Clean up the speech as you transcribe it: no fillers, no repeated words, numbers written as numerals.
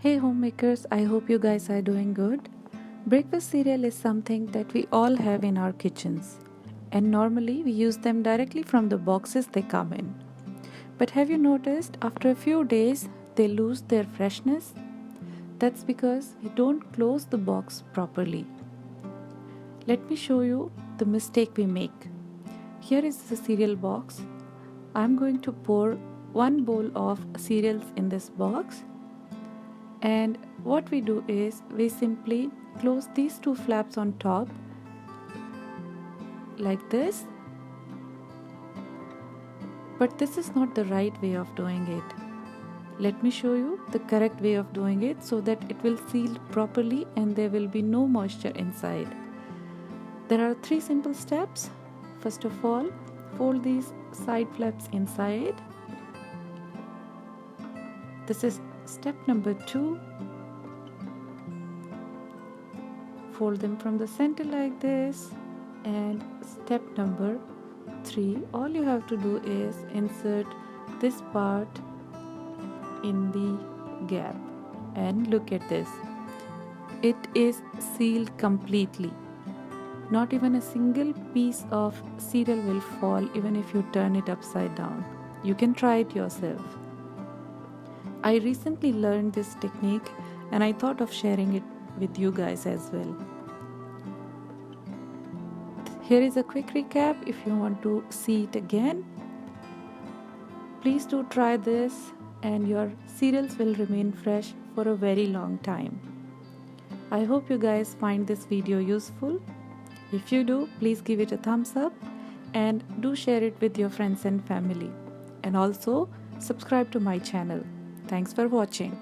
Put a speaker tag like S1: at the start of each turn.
S1: Hey homemakers, I hope you guys are doing good. Breakfast cereal is something that we all have in our kitchens, and normally we use them directly from the boxes they come in. But have you noticed after a few days they lose their freshness? That's because we don't close the box properly. Let me show you the mistake we make. Here is the cereal box. I'm going to pour 1 bowl of cereals in this box. And what we do is we simply close these 2 flaps on top like this. But this is not the right way of doing it. Let me show you the correct way of doing it so that it will seal properly and there will be no moisture inside. There are 3 simple steps. First of all, fold these side flaps inside. This is step number 2. Fold them from the center like this. And step number 3, all you have to do is insert this part in the gap. And look at this. It is sealed completely. Not even a single piece of cereal will fall even if you turn it upside down. You can try it yourself. I recently learned this technique and I thought of sharing it with you guys as well. Here is a quick recap if you want to see it again. Please do try this and your cereals will remain fresh for a very long time. I hope you guys find this video useful. If you do, please give it a thumbs up and do share it with your friends and family. And also subscribe to my channel. Thanks for watching.